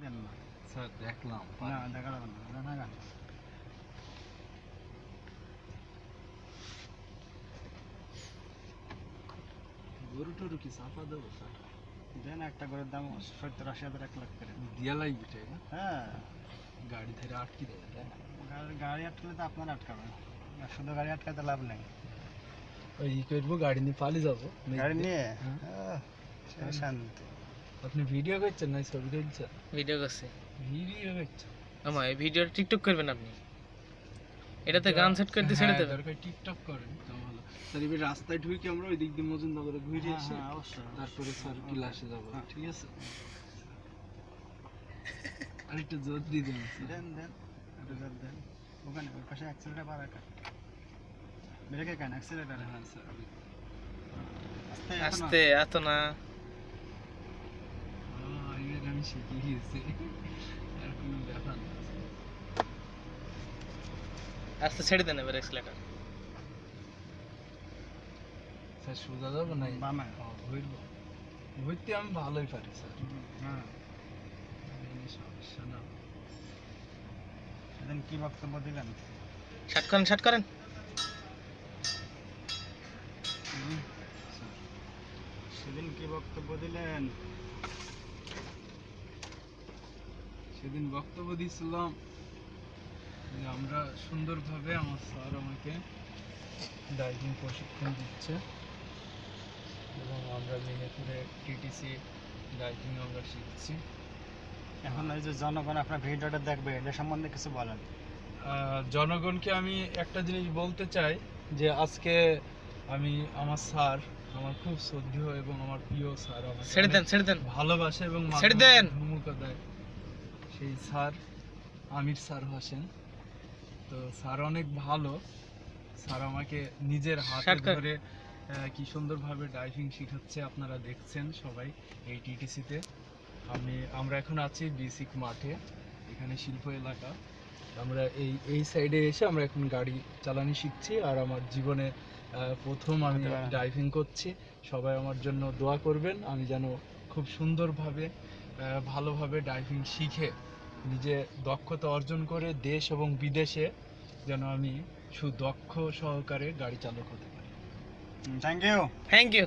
দেখেন না স্যার দেখলাম না দেখা যাবে না না গান গরু টরু কি চাপা দেবো স্যার? দেন একটা গরুর দাম 70-80 হাজার 1 লাখ করে দিয়া লাগবে তাই না? হ্যাঁ গাড়ি ধরে আটকে দেবে তাই না? গাড়ি আটকালে তো আপনার আটকাবে আর শুধু গাড়ি আটকাতে লাভ নেই ওই ই করবো, গাড়ি নিয়ে পালিয়ে যাবো। গাড়ি নিয়ে হ্যাঁ। শান্তি আপনি ভিডিও করছেন না ছবি তুলছেন? ভিডিও করছে ভিডিও করছেন? আমার এই ভিডিওটা টিকটক করবেন আপনি, এটাতে গান সেট করে দিয়ে ছেড়ে হ্যাঁ, দেবেন। দরকার টিকটক করেন তো ভালো। স্যার এবার রাস্তায় ঢুকে আমরা ওই দিক দিয়ে মজুমনগরে ঘুরে এসে হ্যাঁ অবশ্যই তারপরে স্যার ক্লাসে যাবো, হ্যাঁ। ঠিক আছে? আরেকটা জোর দিয়ে দেন স্যার। দেন দেন একটু জোর দেন ওখানে ওই পাশে অ্যাক্সিলেটার পার রাখা ব্রেকে কেন অ্যাক্সিলেটার হ্যাঁ স্যার। আস্তে আস্তে এত না, এবার আমি শিখে গিয়েছি, আর কোনো ব্যাপার না। আস্তে ছেড়ে দেন এবার এক্সেলেটার। স্যার সোজা যাবো না? বামে ঘুরবো, ঘুরতে আমি ভালোই পারি স্যার, হ্যাঁ এই সমস্যা না। সেদিন কি বক্তব্য দিলেন শার্ট করেন, শার্ট করেন। সেদিন কি বক্তব্য দিলেন সেদিন বক্তব্য দিয়েছিলাম যে আমরা সুন্দরভাবে, আমার স্যার আমাকে ডাইভিং প্রশিক্ষণ দিচ্ছে এবং আমরা মেহেরপুরে টিটিসি ডাইভিং আমরা শিখছি। এখন এই যে জনগণ আপনার ভিডিওটা দেখবে এটা সম্বন্ধে কিছু বলেন জনগণকে আমি একটা জিনিস বলতে চাই যে আজকে আমি আমার স্যার, আমার খুব শ্রদ্ধেয় এবং আমার প্রিয় স্যার, আমার ছেড়ে দেন, ছেড়ে দেন। ভালোবাসে এবং ছেড়ে দেন। ভূমিকা দেয় সেই স্যার আমির স্যার হোসেন। তো স্যার অনেক ভালো, স্যার আমাকে নিজের হাতে Shortcut. ধরে কি সুন্দরভাবে ডাইভিং শেখাচ্ছে, আপনারা দেখছেন সবাই এই টিটিসিতে। আমরা এখন আছি বিসিক মাঠে, এখানে শিল্প এলাকা। আমরা এই সাইডে এসে আমরা এখন গাড়ি চালানো শিখছি, আর আমার জীবনে প্রথম আমি ডাইভিং করছি। সবাই আমার জন্য দোয়া করবেন, আমি যেন খুব সুন্দরভাবে ভালোভাবে ডাইভিং শিখে নিজে দক্ষতা অর্জন করে দেশ এবং বিদেশে যেন আমি সুদক্ষ সহকারে গাড়ি চালক হতে পারি। Thank you thank you.